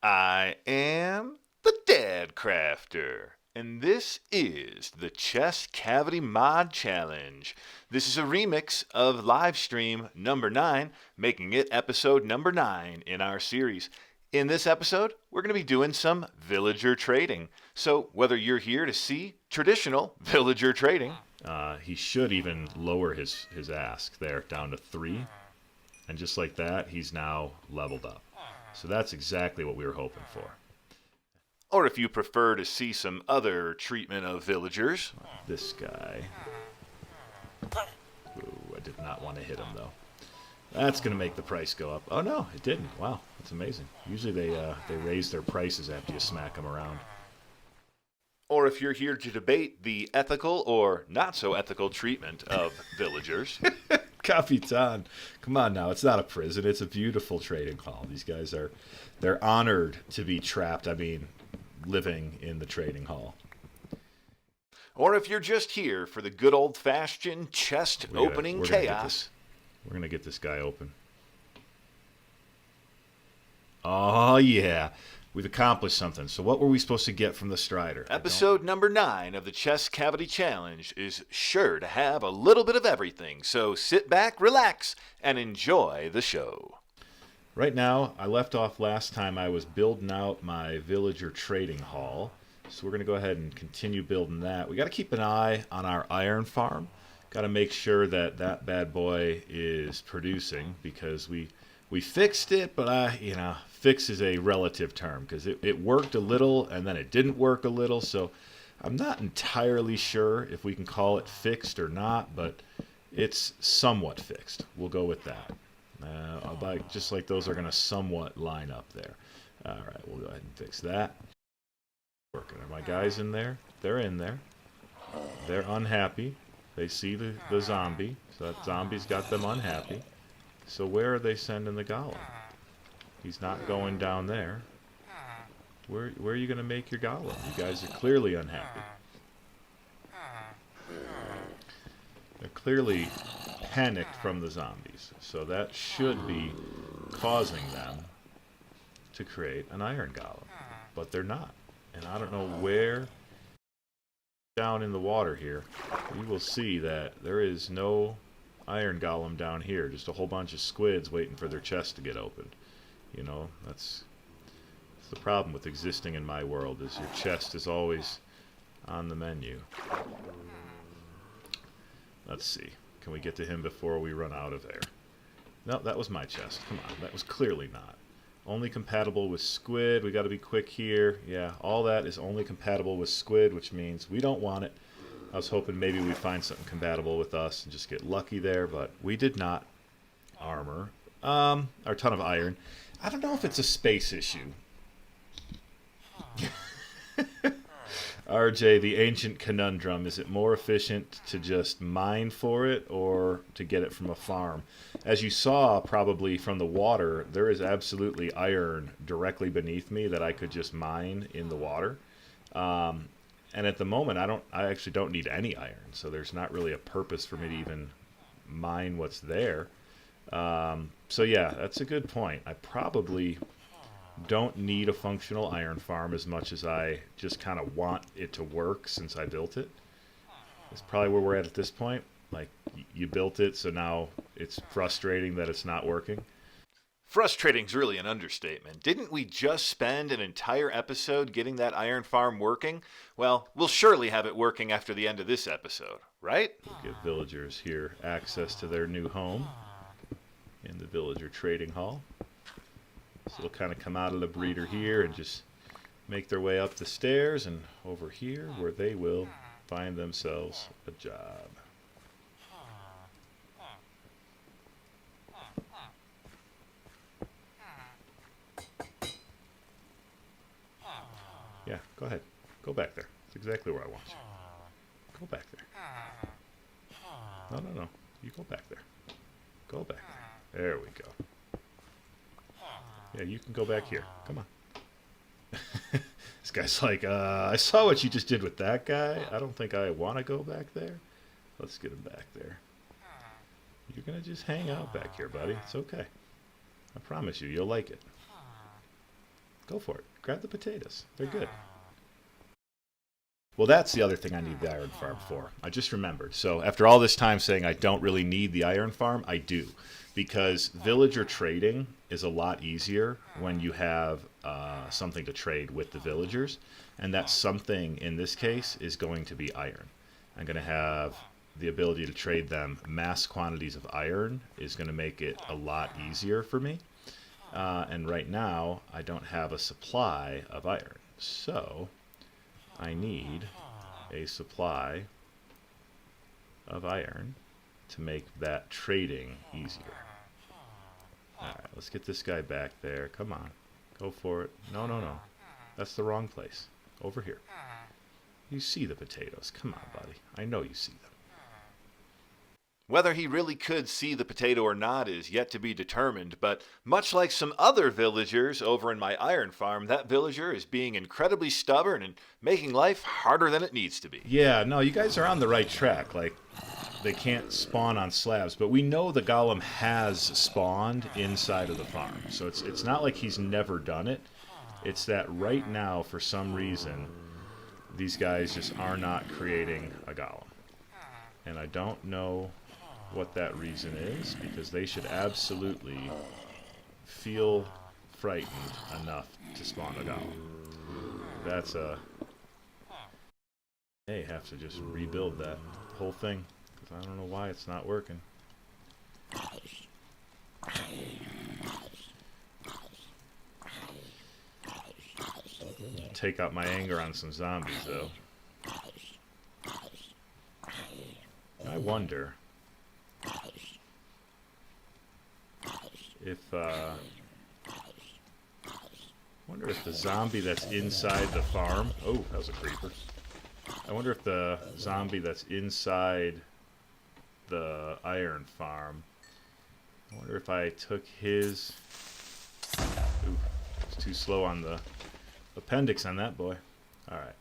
I am the Dadcrafter, and this is the Chest Cavity Mod Challenge. This is a remix of livestream number 9, making it episode number 9 in our series. In this episode, we're going to be doing some villager trading. So, whether you're here to see traditional villager trading, he should even lower his ask there down to 3. And just like that, he's now leveled up. So that's exactly what we were hoping for. Or if you prefer to see some other treatment of villagers. This guy. Ooh, I did not want to hit him, though. That's going to make the price go up. Oh, no, it didn't. Wow, that's amazing. Usually they raise their prices after you smack them around. Or if you're here to debate the ethical or not so ethical treatment of villagers. Capitan, come on now, it's not a prison, it's a beautiful trading hall. These guys they're honored to be trapped, living in the trading hall. Or if you're just here for the good old-fashioned chest opening chaos. We're going to get this guy open. Oh, yeah. We've accomplished something. So what were we supposed to get from the Strider? Episode number 9 of the Chest Cavity Challenge is sure to have a little bit of everything. So sit back, relax, and enjoy the show. Right now, I left off last time I was building out my villager trading hall. So we're going to go ahead and continue building that. We got to keep an eye on our iron farm. Got to make sure that that bad boy is producing because we fixed it, but fix is a relative term because it worked a little and then it didn't work a little. So I'm not entirely sure if we can call it fixed or not, but it's somewhat fixed. We'll go with that. Just like those are going to somewhat line up there. All right, we'll go ahead and fix that. Working. Are my guys in there? They're in there. They're unhappy. They see the zombie, so that zombie's got them unhappy. So where are they sending the golem? He's not going down there. Where are you going to make your golem? You guys are clearly unhappy. They're clearly panicked from the zombies. So that should be causing them to create an iron golem. But they're not. And I don't know where down in the water here. You will see that there is no iron golem down here, just a whole bunch of squids waiting for their chest to get opened. You know, that's the problem with existing in my world, is your chest is always on the menu. Let's see. Can we get to him before we run out of there? No, that was my chest. Come on, that was clearly not. Only compatible with squid. We got to be quick here. Yeah, all that is only compatible with squid, which means we don't want it. I was hoping maybe we'd find something compatible with us and just get lucky there, but we did not. Armor. Our ton of iron. I don't know if it's a space issue. RJ, the ancient conundrum. Is it more efficient to just mine for it or to get it from a farm? As you saw probably from the water, there is absolutely iron directly beneath me that I could just mine in the water. And at the moment, I actually don't need any iron, so there's not really a purpose for me to even mine what's there. So yeah, that's a good point. I probably don't need a functional iron farm as much as I just kind of want it to work since I built it. It's probably where we're at this point. Like, you built it, so now it's frustrating that it's not working. Frustrating's really an understatement. Didn't we just spend an entire episode getting that iron farm working? Well, we'll surely have it working after the end of this episode, right? We'll give villagers here access to their new home in the villager trading hall. So they'll kind of come out of the breeder here and just make their way up the stairs and over here where they will find themselves a job. Yeah, go ahead. Go back there. That's exactly where I want you. Go back there. No. You go back there. Go back there. There we go. Yeah, you can go back here. Come on. This guy's like, I saw what you just did with that guy. I don't think I want to go back there. Let's get him back there. You're going to just hang out back here, buddy. It's okay. I promise you, you'll like it. Go for it. Grab the potatoes. They're good. Well, that's the other thing I need the iron farm for. I just remembered. So after all this time saying I don't really need the iron farm, I do. Because villager trading is a lot easier when you have something to trade with the villagers. And that something, in this case, is going to be iron. I'm going to have the ability to trade them mass quantities of iron is going to make it a lot easier for me. And right now, I don't have a supply of iron. So I need a supply of iron to make that trading easier. Alright, let's get this guy back there. Come on. Go for it. No, no, no. That's the wrong place. Over here. You see the potatoes. Come on, buddy. I know you see them. Whether he really could see the potato or not is yet to be determined, but much like some other villagers over in my iron farm, that villager is being incredibly stubborn and making life harder than it needs to be. Yeah, no, you guys are on the right track. Like, they can't spawn on slabs, but we know the golem has spawned inside of the farm, so it's not like he's never done it. It's that right now, for some reason, these guys just are not creating a golem. And I don't know what that reason is, because they should absolutely feel frightened enough to spawn a golem. That's a... They have to just rebuild that whole thing, because I don't know why it's not working. Take out my anger on some zombies, though. I wonder if the zombie that's inside the farm... Oh, that was a creeper. I wonder if the zombie that's inside the iron farm... I wonder if I took his... Ooh, it's too slow on the appendix on that boy. Alright,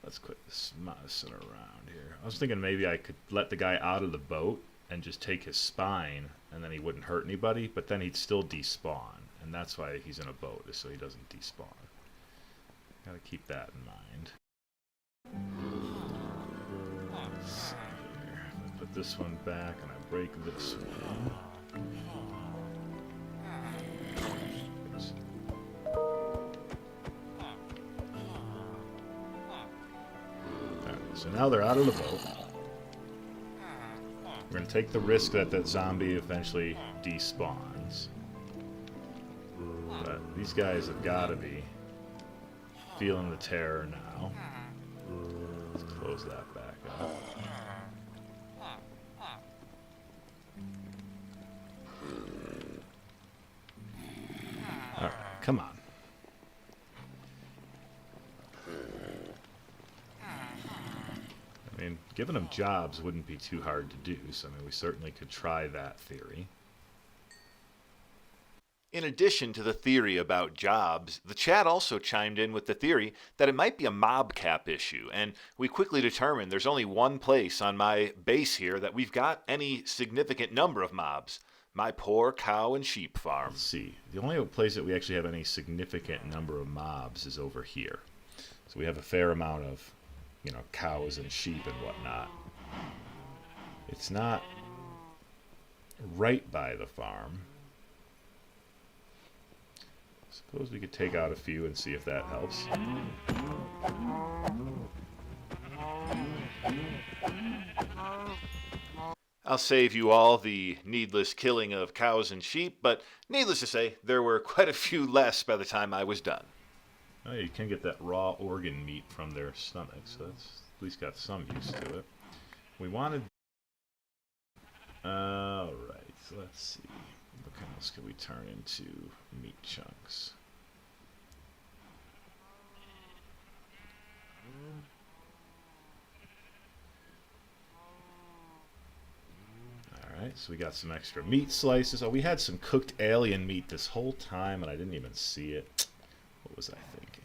let's quit this messing around here. I was thinking maybe I could let the guy out of the boat and just take his spine, and then he wouldn't hurt anybody, but then he'd still despawn. And that's why he's in a boat, is so he doesn't despawn. Gotta keep that in mind. Let's see here. I put this one back, and I break this one. Alright, so now they're out of the boat. We're going to take the risk that that zombie eventually despawns. But these guys have got to be feeling the terror now. Let's close that back up. Alright, come on. I mean, giving them jobs wouldn't be too hard to do, so I mean, we certainly could try that theory. In addition to the theory about jobs, the chat also chimed in with the theory that it might be a mob cap issue, and we quickly determined there's only one place on my base here that we've got any significant number of mobs. My poor cow and sheep farm. Let's see. The only place that we actually have any significant number of mobs is over here. So we have a fair amount of, you know, cows and sheep and whatnot. It's not right by the farm. Suppose we could take out a few and see if that helps. I'll save you all the needless killing of cows and sheep, but needless to say, there were quite a few less by the time I was done. Oh, you can get that raw organ meat from their stomach, so that's at least got some use to it. We wanted... Alright, so let's see. What else can we turn into meat chunks? Alright, so we got some extra meat slices. Oh, we had some cooked alien meat this whole time and I didn't even see it. What was I thinking?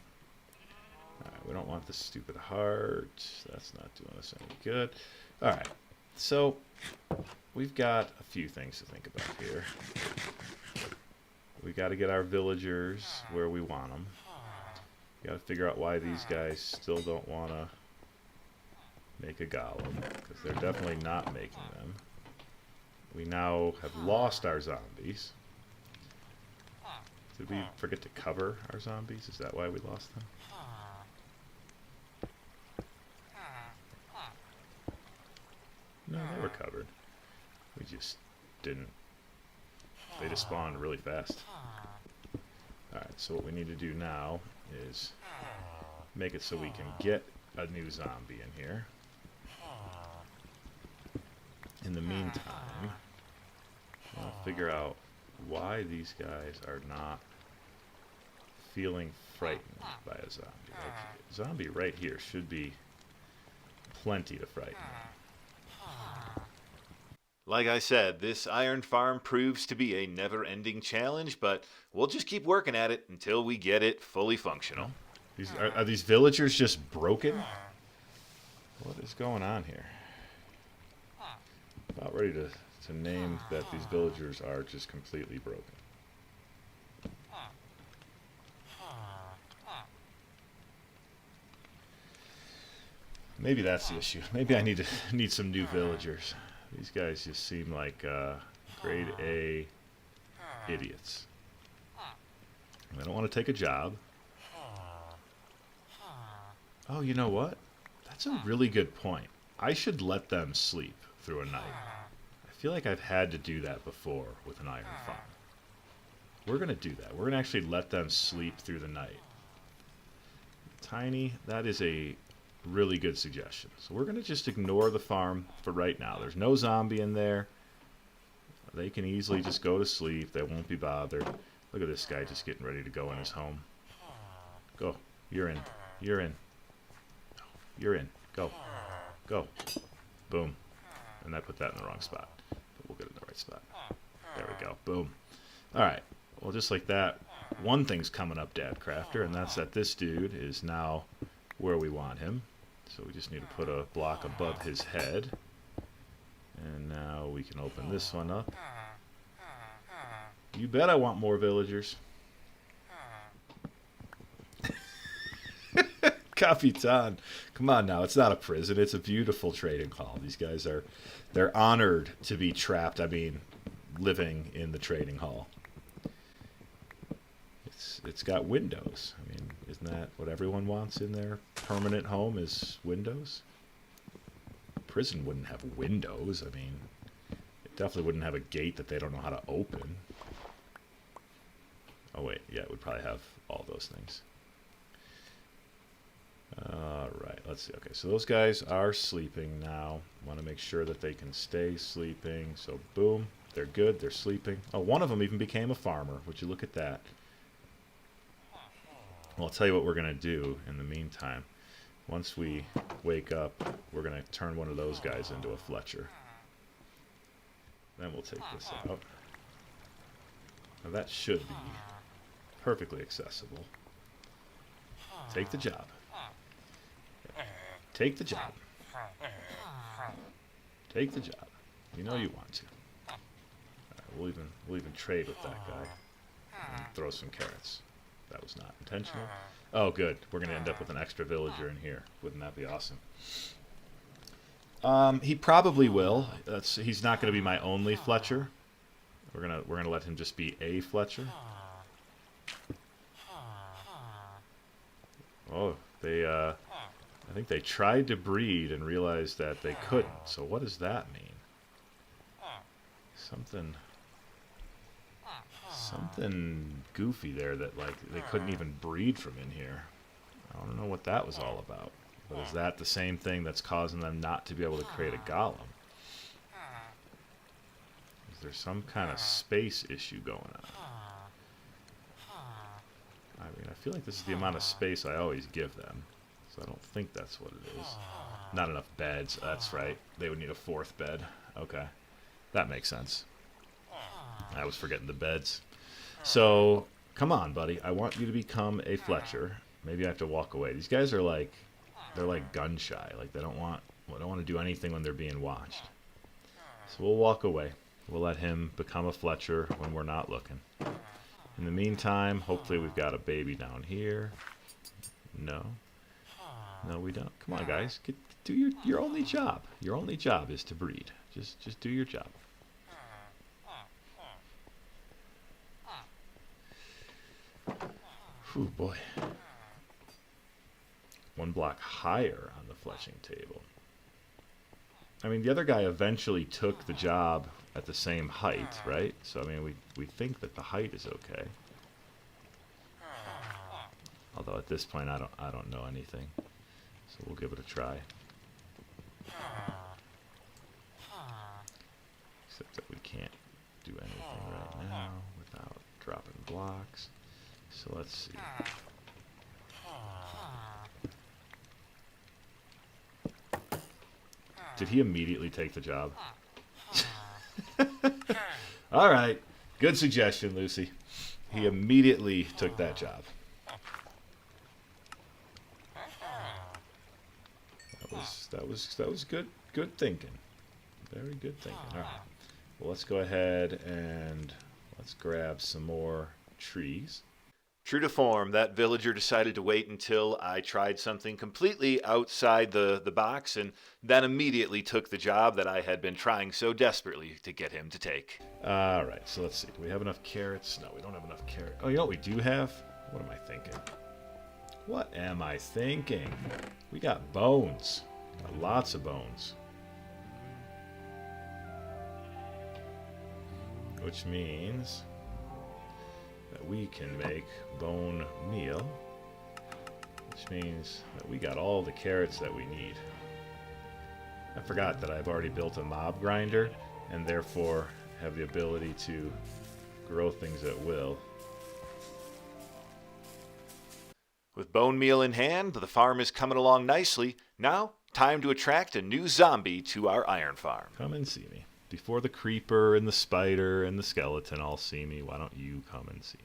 Alright, we don't want the stupid heart. That's not doing us any good. Alright, so we've got a few things to think about here. We got to get our villagers where we want them. Got to figure out why these guys still don't want to make a golem, because they're definitely not making them. We now have lost our zombies. Did we forget to cover our zombies? Is that why we lost them? No, they were covered. We just didn't. They just spawned really fast. Alright, so what we need to do now is make it so we can get a new zombie in here. In the meantime, I'll figure out why these guys are not feeling frightened by a zombie. Like, a zombie right here should be plenty to frighten them. Like I said, this iron farm proves to be a never-ending challenge, but we'll just keep working at it until we get it fully functional. Are these villagers just broken? What is going on here? About ready to name that these villagers are just completely broken. Maybe that's the issue. Maybe I need some new villagers. These guys just seem like grade A idiots. They don't want to take a job. Oh, you know what? That's a really good point. I should let them sleep through a night. I feel like I've had to do that before with an iron farm. We're going to do that. We're going to actually let them sleep through the night. Tiny, that is a really good suggestion. So we're going to just ignore the farm for right now. There's no zombie in there. They can easily just go to sleep. They won't be bothered. Look at this guy just getting ready to go in his home. Go. You're in. You're in. You're in. Go. Go. Boom. And I put that in the wrong spot. But we'll get it in the right spot. There we go. Boom. Alright. Well, just like that, one thing's coming up, Dadcrafter, and that's that this dude is now where we want him. So we just need to put a block above his head. And now we can open this one up. You bet I want more villagers. Capitan. Come on now, it's not a prison, it's a beautiful trading hall. These guys they're honored to be trapped, living in the trading hall. It's got windows. Isn't that what everyone wants in their permanent home is windows? Prison wouldn't have windows. It definitely wouldn't have a gate that they don't know how to open. Oh wait, yeah, it would probably have all those things. Alright, let's see. Okay, so those guys are sleeping now. Want to make sure that they can stay sleeping. So boom, they're good, they're sleeping. Oh, one of them even became a farmer. Would you look at that? Well, I'll tell you what we're going to do in the meantime. Once we wake up, we're going to turn one of those guys into a Fletcher. Then we'll take this out. Now that should be perfectly accessible. Take the job. Take the job. Take the job. You know you want to. Right, we'll even trade with that guy. And throw some carrots. That was not intentional. Oh, good. We're going to end up with an extra villager in here. Wouldn't that be awesome? He probably will. He's not going to be my only Fletcher. We're gonna let him just be a Fletcher. Oh, I think they tried to breed and realized that they couldn't. So what does that mean? Something goofy there that they couldn't even breed from in here. I don't know what that was all about. But is that the same thing that's causing them not to be able to create a golem? Is there some kind of space issue going on? I feel like this is the amount of space I always give them. So I don't think that's what it is. Not enough beds. That's right. They would need a fourth bed. Okay. That makes sense. I was forgetting the beds. So, come on, buddy. I want you to become a Fletcher. Maybe I have to walk away. These guys are they're gun shy. They don't want to do anything when they're being watched. So we'll walk away. We'll let him become a Fletcher when we're not looking. In the meantime, hopefully we've got a baby down here. No. No, we don't. Come on, guys. Do your only job. Your only job is to breed. Just do your job. Whew, boy. One block higher on the fletching table. I mean, the other guy eventually took the job at the same height, right? So, I mean, we think that the height is okay. Although at this point, I don't know anything. So we'll give it a try. Except that we can't do anything right now without dropping blocks. So let's see. Did he immediately take the job? All right. Good suggestion, Lucy. He immediately took that job. That was good thinking. Very good thinking. All right. Well, let's go ahead and let's grab some more trees. True to form, that villager decided to wait until I tried something completely outside the box and then immediately took the job that I had been trying so desperately to get him to take. All right, so let's see. Do we have enough carrots? No, we don't have enough carrots. Oh, you know what we do have? What am I thinking? What am I thinking? We got bones. Got lots of bones. Which means that we can make bone meal, which means that we got all the carrots that we need. I forgot that I've already built a mob grinder and therefore have the ability to grow things at will. With bone meal in hand, the farm is coming along nicely. Now, time to attract a new zombie to our iron farm. Come and see me. Before the creeper and the spider and the skeleton all see me, why don't you come and see me?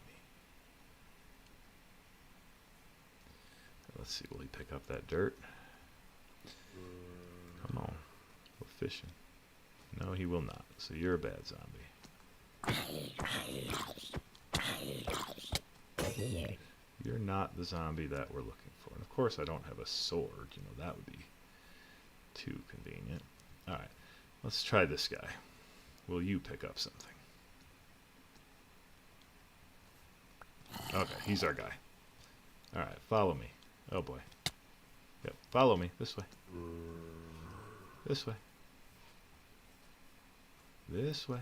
Let's see, will he pick up that dirt? Come on, we're fishing. No, he will not. So you're a bad zombie. You're not the zombie that we're looking for. And of course I don't have a sword. You know, that would be too convenient. Alright, let's try this guy. Will you pick up something? Okay, he's our guy. Alright, follow me. Oh boy. Yep, follow me. This way. This way. This way.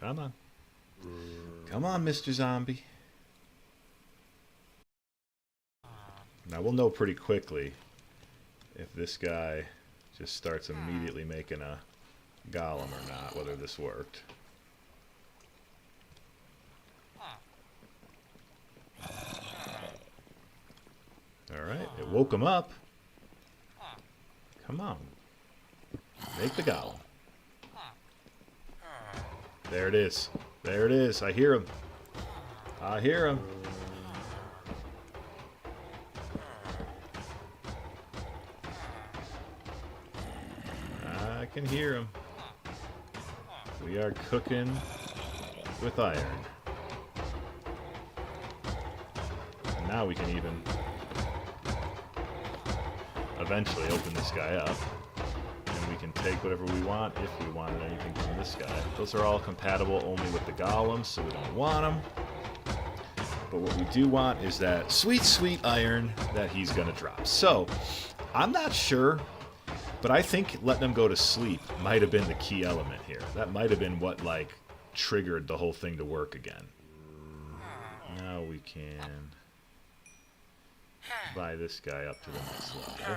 Come on. Come on, Mr. Zombie. Now we'll know pretty quickly if this guy just starts immediately making a golem or not, whether this worked. Alright, it woke him up. Come on. Make the golem. There it is. There it is. I hear him. I hear him. I can hear him. We are cooking with iron. And now we can even eventually open this guy up. And we can take whatever we want if we wanted anything from this guy. Those are all compatible only with the golems, so we don't want them. But what we do want is that sweet, sweet iron that he's going to drop. So, I'm not sure, but I think letting him go to sleep might have been the key element here. That might have been what, like, triggered the whole thing to work again. Now we can buy this guy up to the next level.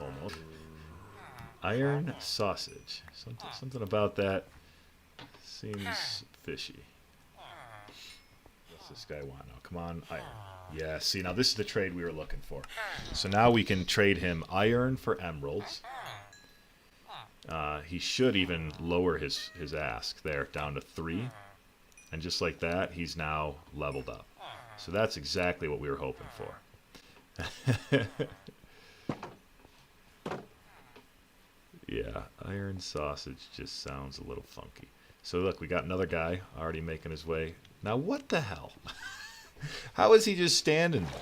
Almost. Iron sausage. Something about that seems fishy. What's this guy want now? Come on, iron. Yeah, see, now this is the trade we were looking for. So now we can trade him iron for emeralds. He should even lower his ask there down to 3. And just like that, he's now leveled up. So that's exactly what we were hoping for. Yeah, iron sausage just sounds a little funky. So look, we got another guy already making his way. Now what the hell? How is he just standing there?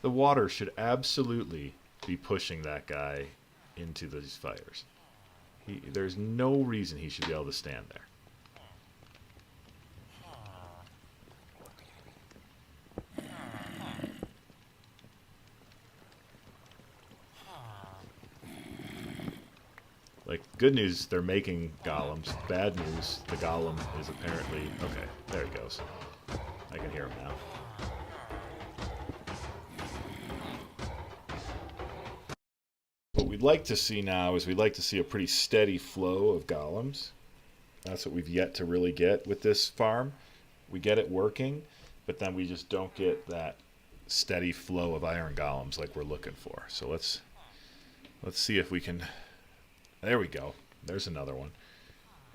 The water should absolutely be pushing that guy into these fires. There's no reason he should be able to stand there. Like, good news, they're making golems. Bad news, the golem is apparently... Okay, there he goes. I can hear him now. What we'd like to see now is we'd like to see a pretty steady flow of golems. That's what we've yet to really get with this farm. We get it working, but then we just don't get that steady flow of iron golems like we're looking for. So let's see if we can... There we go. There's another one.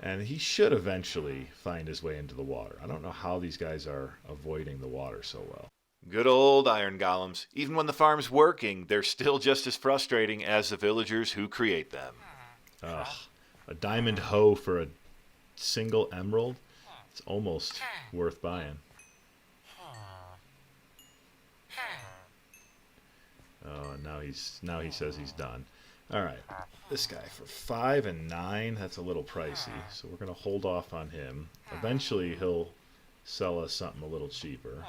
And he should eventually find his way into the water. I don't know how these guys are avoiding the water so well. Good old iron golems. Even when the farm's working, they're still just as frustrating as the villagers who create them. Ugh. A diamond hoe for a single emerald? It's almost worth buying. Oh, now he says he's done. Alright, this guy for 5 and 9, that's a little pricey, so we're going to hold off on him. Eventually he'll sell us something a little cheaper.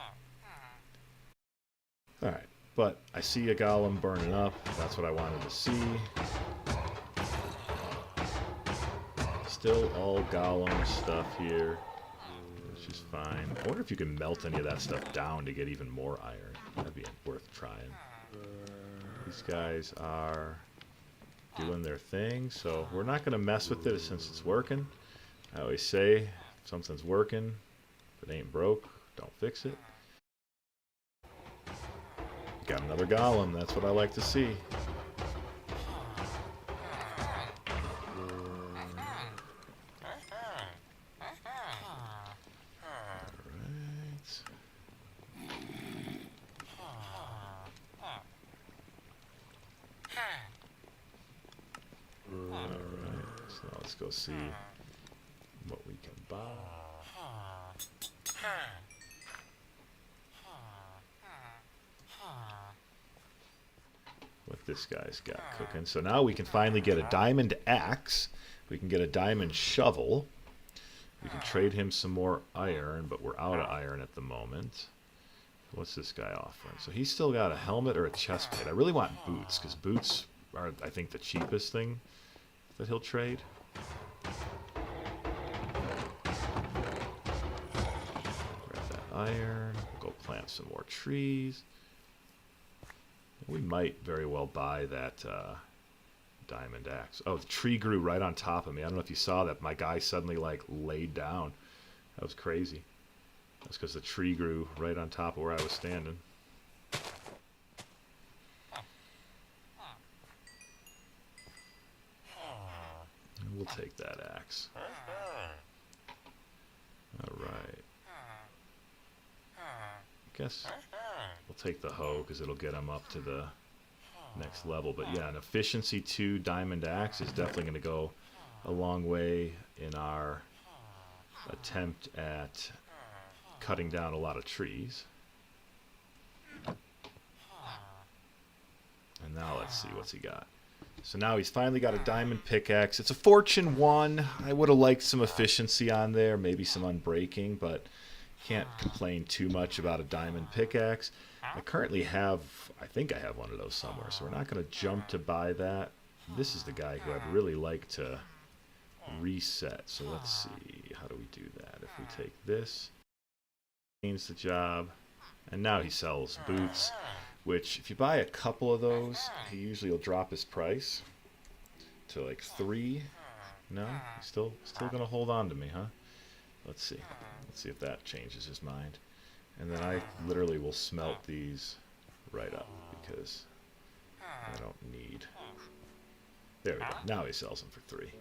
Alright, but I see a golem burning up, that's what I wanted to see. Still all golem stuff here, which is fine. I wonder if you can melt any of that stuff down to get even more iron. That'd be worth trying. These guys are... doing their thing, so we're not going to mess with it since it's working. I always say, if something's working, if it ain't broke, don't fix it. Got another golem, that's what I like to see. Let's go see what we can buy. What this guy's got cooking. So now we can finally get a diamond axe. We can get a diamond shovel. We can trade him some more iron, but we're out of iron at the moment. What's this guy offering? So he's still got a helmet or a chest plate. I really want boots, because boots are, I think, the cheapest thing that he'll trade. Grab that iron. We'll go plant some more trees. We might very well buy that diamond axe. Oh, the tree grew right on top of me. I don't know if you saw that. My guy suddenly, like, laid down. That was crazy. That's because the tree grew right on top of where I was standing. We'll take that axe. Alright. I guess we'll take the hoe because it'll get him up to the next level. But yeah, an efficiency 2 diamond axe is definitely going to go a long way in our attempt at cutting down a lot of trees. And now let's see what's he got. So now he's finally got a diamond pickaxe. It's a fortune 1. I would have liked some efficiency on there, maybe some unbreaking, but can't complain too much about a diamond pickaxe. I currently have, I think I have one of those somewhere, so we're not going to jump to buy that. This is the guy who I'd really like to reset. So let's see, how do we do that? If we take this, change the job, and now he sells boots. Which, if you buy a couple of those, he usually will drop his price to like 3. No? He's still gonna hold on to me, huh? Let's see. Let's see if that changes his mind. And then I literally will smelt these right up because I don't need... There we go. Now he sells them for 3.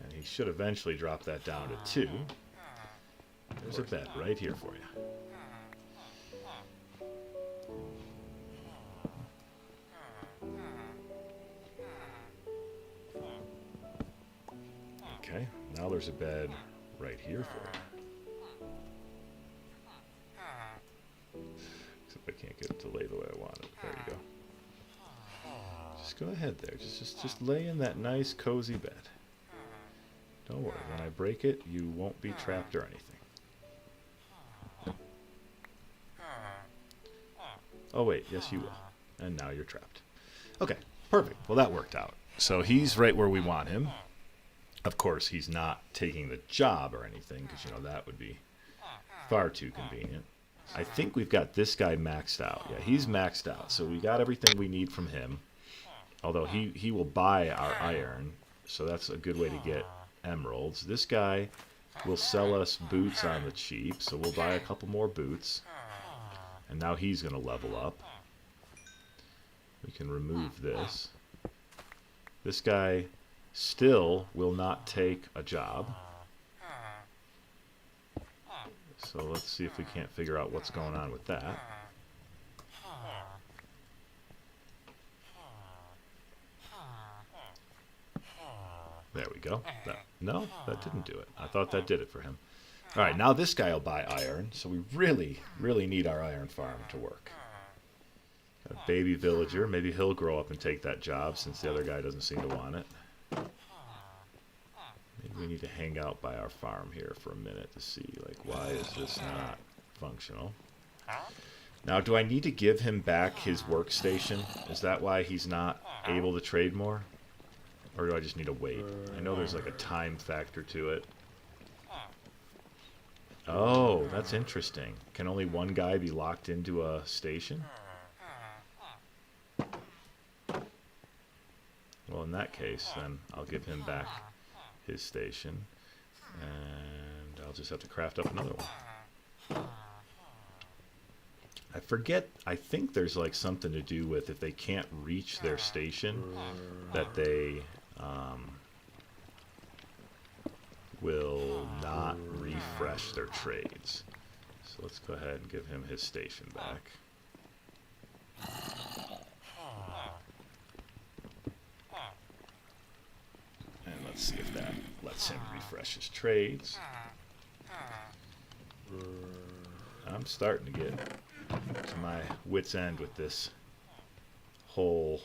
And he should eventually drop that down to 2. There's a bed right here for you. Okay, now there's a bed right here for him. Except I can't get it to lay the way I want it. There you go. Just go ahead there. Just lay in that nice cozy bed. Don't worry. When I break it, you won't be trapped or anything. Oh wait, yes you will. And now you're trapped. Okay, perfect. Well, that worked out. So he's right where we want him. Of course, he's not taking the job or anything, because, you know, that would be far too convenient. I think we've got this guy maxed out. Yeah, he's maxed out. So we got everything we need from him. Although he will buy our iron, so that's a good way to get emeralds. This guy will sell us boots on the cheap, so we'll buy a couple more boots. And now he's going to level up. We can remove this. This guy still will not take a job. So let's see if we can't figure out what's going on with that. There we go. No, that didn't do it. I thought that did it for him. All right, now this guy will buy iron, so we really, really need our iron farm to work. Got a baby villager. Maybe he'll grow up and take that job since the other guy doesn't seem to want it. Maybe we need to hang out by our farm here for a minute to see, like, why is this not functional? Now, do I need to give him back his workstation? Is that why he's not able to trade more? Or do I just need to wait? I know there's like a time factor to it. Oh, that's interesting. Can only one guy be locked into a station? Well, in that case, then I'll give him back his station. And I'll just have to craft up another one. I forget, I think there's like something to do with if they can't reach their station, that they will not refresh their trades. So let's go ahead and give him his station back. And let's see if that lets him refresh his trades. I'm starting to get to my wit's end with this whole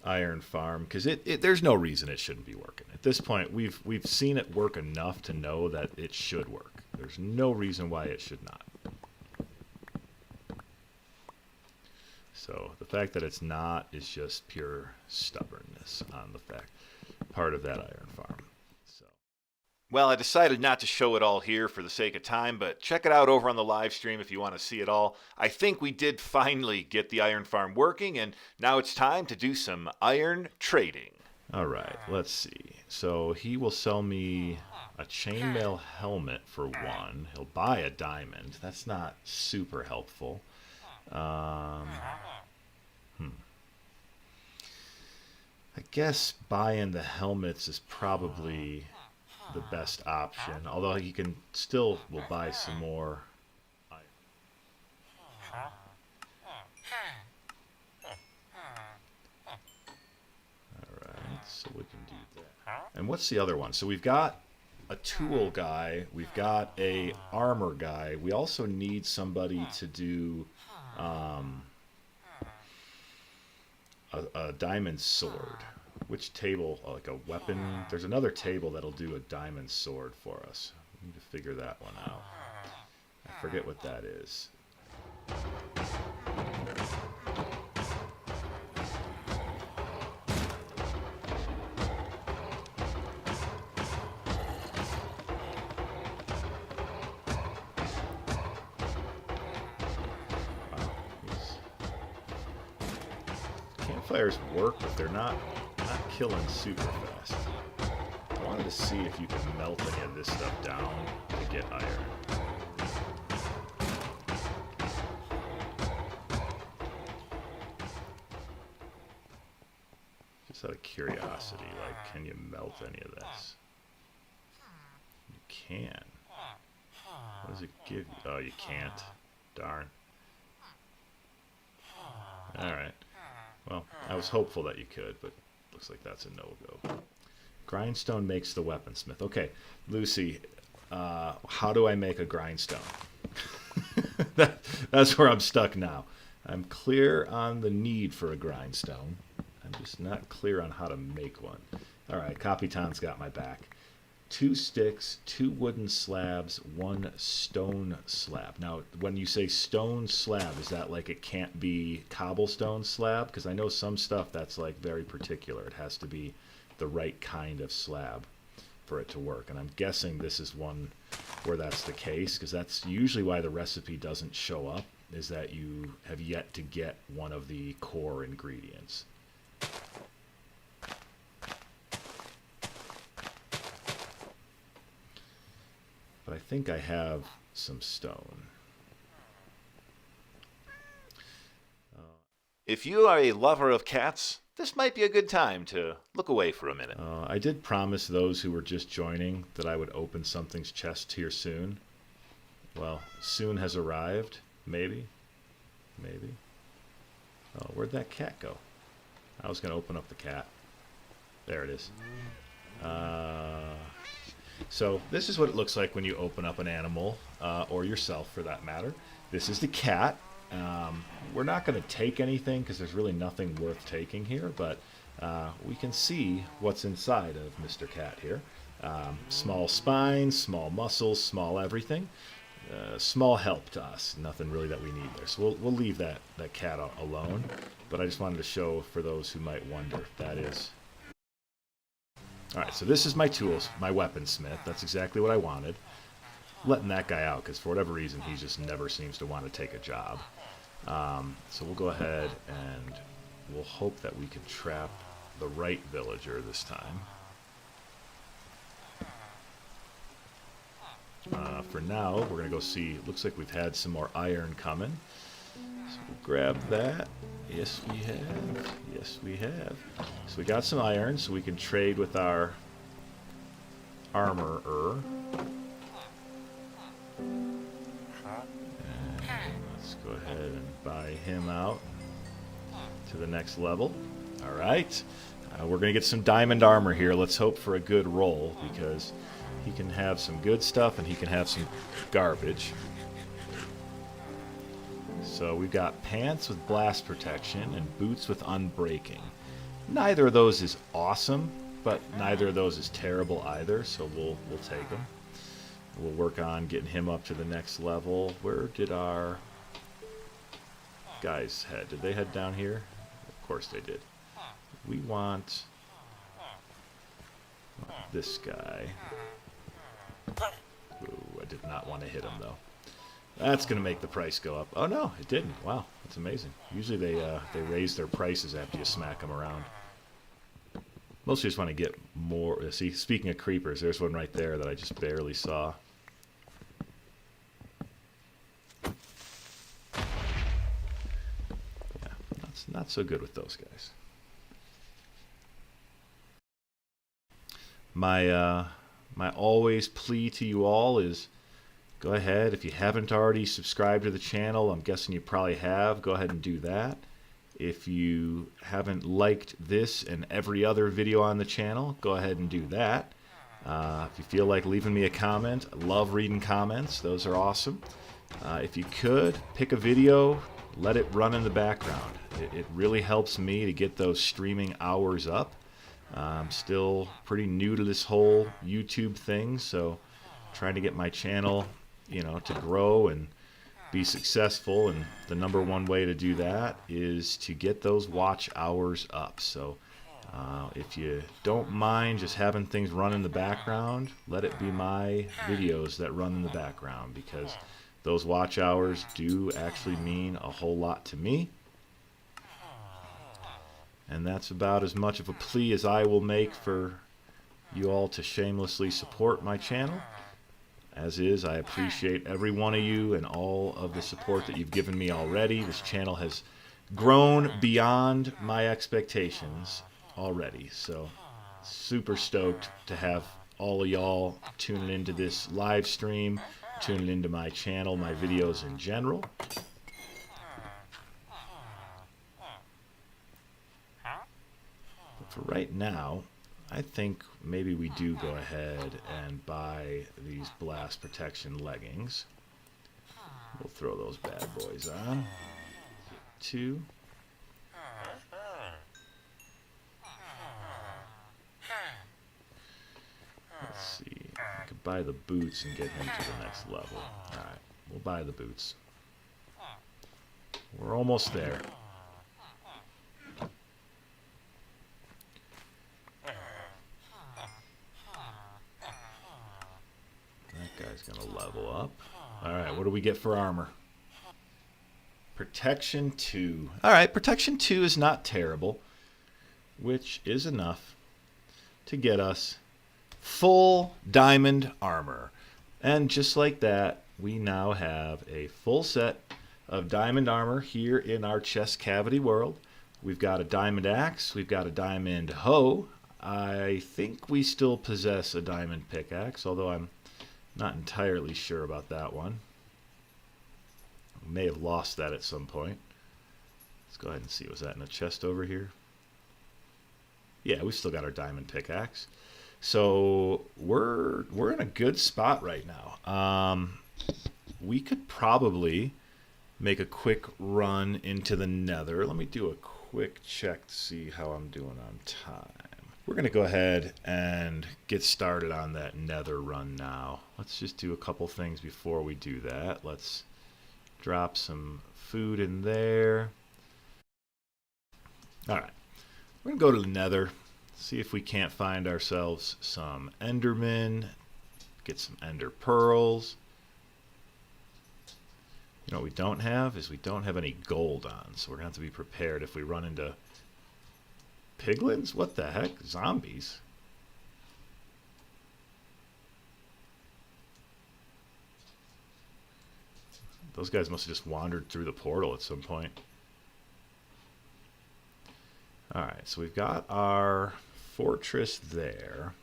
iron farm, because there's no reason it shouldn't be working. At this point, we've seen it work enough to know that it should work. There's no reason why it should not. So the fact that it's not is just pure stubbornness on the part of that iron farm. Well, I decided not to show it all here for the sake of time, but check it out over on the live stream if you want to see it all. I think we did finally get the iron farm working, and now it's time to do some iron trading. All right, let's see. So he will sell me a chainmail helmet for one. He'll buy a diamond. That's not super helpful. I guess buying the helmets is probably the best option, although he can will buy some more. Alright, so we can do that. And what's the other one? So we've got a tool guy, we've got a armor guy, we also need somebody to do a diamond sword. Which table, like a weapon? There's another table that'll do a diamond sword for us. We need to figure that one out. I forget what that is. Campfires work, but they're not killing super fast. I wanted to see if you can melt any of this stuff down to get iron. Just out of curiosity, like, can you melt any of this? You can. What does it give you? Oh, you can't. Darn. Alright. Well, I was hopeful that you could, but looks like that's a no-go. Grindstone makes the weaponsmith. Okay, Lucy, how do I make a grindstone? That's where I'm stuck now. I'm clear on the need for a grindstone. I'm just not clear on how to make one. All right, Capitan's got my back. 2 sticks, 2 wooden slabs, 1 stone slab. Now, when you say stone slab, is that like it can't be cobblestone slab? Because I know some stuff that's like very particular. It has to be the right kind of slab for it to work. And I'm guessing this is one where that's the case, because that's usually why the recipe doesn't show up, is that you have yet to get one of the core ingredients. But I think I have some stone. If you are a lover of cats, this might be a good time to look away for a minute. I did promise those who were just joining that I would open something's chest here soon. Well, soon has arrived. Maybe. Maybe. Oh, where'd that cat go? I was going to open up the cat. There it is. So this is what it looks like when you open up an animal, or yourself for that matter. This is the cat. We're not going to take anything because there's really nothing worth taking here, but we can see what's inside of Mr. Cat here. Small spine, small muscles, small everything. Small help to us. Nothing really that we need there. So we'll leave that cat alone, but I just wanted to show for those who might wonder. That is... Alright, so this is my tools, my weaponsmith. That's exactly what I wanted. Letting that guy out, because for whatever reason, he just never seems to want to take a job. So we'll go ahead and we'll hope that we can trap the right villager this time. For now, we're going to go see. It looks like we've had some more iron coming. So we'll grab that. Yes, we have. Yes, we have. So we got some iron, so we can trade with our armorer. Let's go ahead and buy him out to the next level. All right. We're going to get some diamond armor here. Let's hope for a good roll, because he can have some good stuff and he can have some garbage. So we've got pants with blast protection and boots with unbreaking. Neither of those is awesome, but neither of those is terrible either, so we'll take them. We'll work on getting him up to the next level. Where did our guys head? Did they head down here? Of course they did. We want this guy. Ooh, I did not want to hit him though. That's going to make the price go up. Oh no, it didn't. Wow, that's amazing. Usually they raise their prices after you smack them around. Mostly just want to get more. See, speaking of creepers, there's one right there that I just barely saw. Yeah, that's not so good with those guys. My always plea to you all is, go ahead, if you haven't already subscribed to the channel, I'm guessing you probably have, go ahead and do that. If you haven't liked this and every other video on the channel, go ahead and do that. If you feel like leaving me a comment, I love reading comments. Those are awesome. If you could, pick a video, let it run in the background. It really helps me to get those streaming hours up. I'm still pretty new to this whole YouTube thing, so trying to get my channel, to grow and be successful, and the #1 way to do that is to get those watch hours up. So if you don't mind just having things run in the background, let it be my videos that run in the background, because those watch hours do actually mean a whole lot to me. And that's about as much of a plea as I will make for you all to shamelessly support my channel. As is, I appreciate every one of you and all of the support that you've given me already. This channel has grown beyond my expectations already. So, super stoked to have all of y'all tuning into this live stream, tuning into my channel, my videos in general. For right now, I think maybe we do go ahead and buy these blast protection leggings. We'll throw those bad boys on. 2. Let's see. I could buy the boots and get him to the next level. Alright, we'll buy the boots. We're almost there. That guy's gonna level up. Alright, what do we get for armor? Protection 2. Alright, protection 2 is not terrible, which is enough to get us full diamond armor. And just like that, we now have a full set of diamond armor here in our chest cavity world. We've got a diamond axe, we've got a diamond hoe. I think we still possess a diamond pickaxe, although I'm not entirely sure about that one. We may have lost that at some point. Let's go ahead and see. Was that in a chest over here? Yeah, we still got our diamond pickaxe. So we're in a good spot right now. We could probably make a quick run into the Nether. Let me do a quick check to see how I'm doing on time. We're going to go ahead and get started on that Nether run now. Let's just do a couple things before we do that. Let's drop some food in there. Alright, we're going to go to the Nether, see if we can't find ourselves some Endermen, get some Ender Pearls. You know what we don't have is we don't have any gold on, so we're going to have to be prepared if we run into piglins? What the heck? Zombies? Those guys must have just wandered through the portal at some point. Alright, so we've got our fortress there.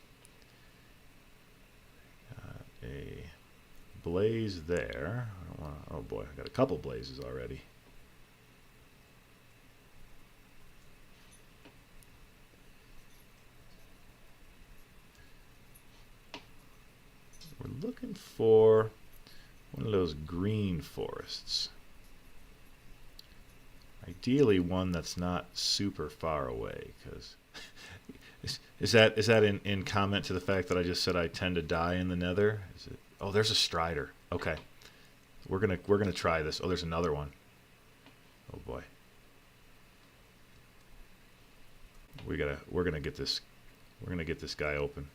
Got a blaze there. I don't wanna, oh boy, I got a couple blazes already. We're looking for one of those green forests. Ideally one that's not super far away, because is that in comment to the fact that I just said I tend to die in the Nether? Is it? Oh, there's a strider. Okay. We're gonna try this. Oh, there's another one. Oh boy. We're gonna get this guy open.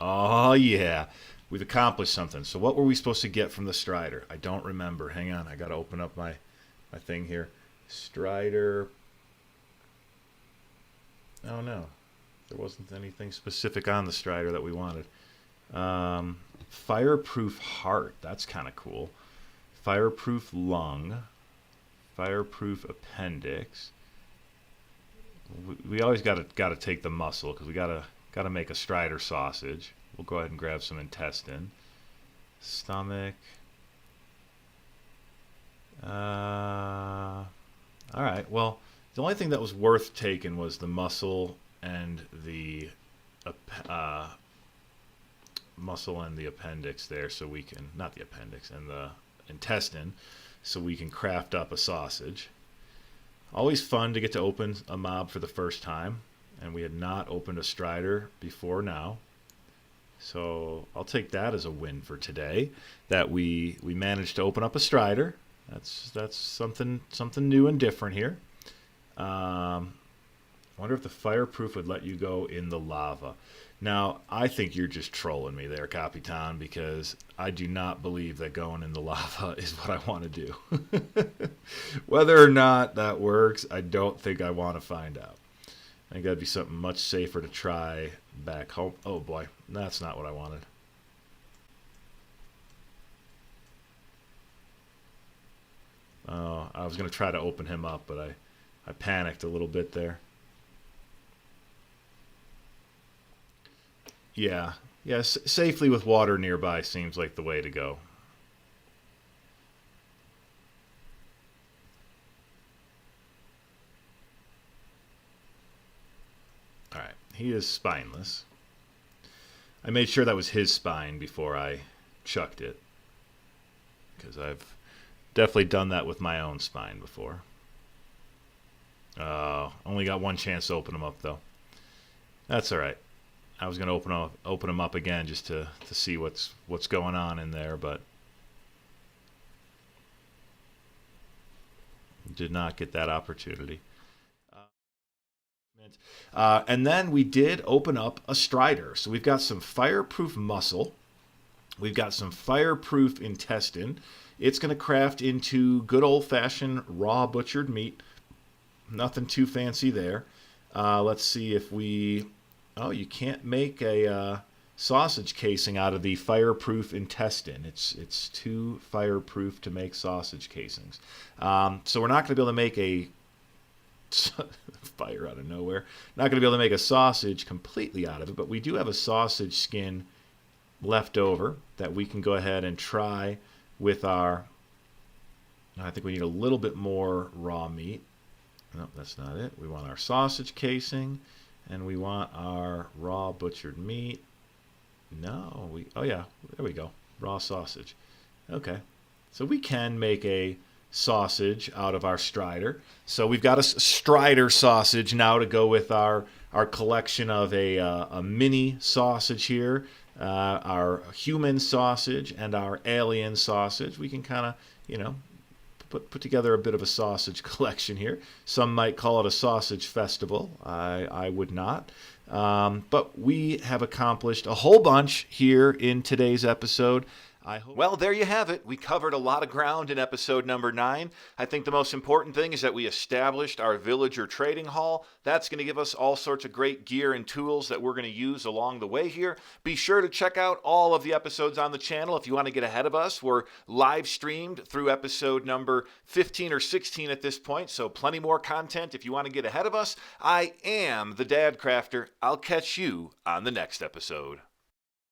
Oh yeah. We've accomplished something. So what were we supposed to get from the Strider? I don't remember. Hang on. I got to open up my thing here. Strider. Oh, no. There wasn't anything specific on the Strider that we wanted. Fireproof heart. That's kind of cool. Fireproof lung. Fireproof appendix. We always got to take the muscle because we got to make a Strider sausage. We'll go ahead and grab some intestine. Stomach. Alright, well, the only thing that was worth taking was the muscle and the appendix there, so we can, not the appendix, and the intestine, so we can craft up a sausage. Always fun to get to open a mob for the first time, and we had not opened a Strider before now. So I'll take that as a win for today, that we managed to open up a Strider. That's something new and different here. Wonder if the fireproof would let you go in the lava. Now, I think you're just trolling me there, Capitan, because I do not believe that going in the lava is what I want to do. Whether or not that works, I don't think I want to find out. I think that'd be something much safer to try back home. Oh boy, that's not what I wanted. I was going to try to open him up, but I panicked a little bit there. Yeah, safely with water nearby seems like the way to go. he is spineless. I made sure that was his spine before I chucked it, because I've definitely done that with my own spine before. Only got one chance to open them up, though. That's all right. I was going to open them up again just to see what's going on in there, but did not get that opportunity. And then we did open up a strider. So we've got some fireproof muscle. We've got some fireproof intestine. It's going to craft into good old-fashioned raw butchered meat. Nothing too fancy there. Let's see if we... Oh, you can't make a sausage casing out of the fireproof intestine. It's too fireproof to make sausage casings. So we're not going to be able to make a... fire out of nowhere. Not going to be able to make a sausage completely out of it, but we do have a sausage skin left over that we can go ahead and try with our... I think we need a little bit more raw meat. No, that's not it. We want our sausage casing, and we want our raw butchered meat. No, oh yeah, there we go. Raw sausage. Okay, so we can make a sausage out of our strider. So we've got a strider sausage now to go with our collection of a mini sausage here, our human sausage and our alien sausage. We can kind of, put together a bit of a sausage collection here. Some might call it a sausage festival. I would not. But we have accomplished a whole bunch here in today's episode. Well, there you have it. We covered a lot of ground in episode number 9. I think the most important thing is that we established our villager trading hall. That's going to give us all sorts of great gear and tools that we're going to use along the way here. Be sure to check out all of the episodes on the channel if you want to get ahead of us. We're live streamed through episode number 15 or 16 at this point, so plenty more content if you want to get ahead of us. I am the Dadcrafter. I'll catch you on the next episode.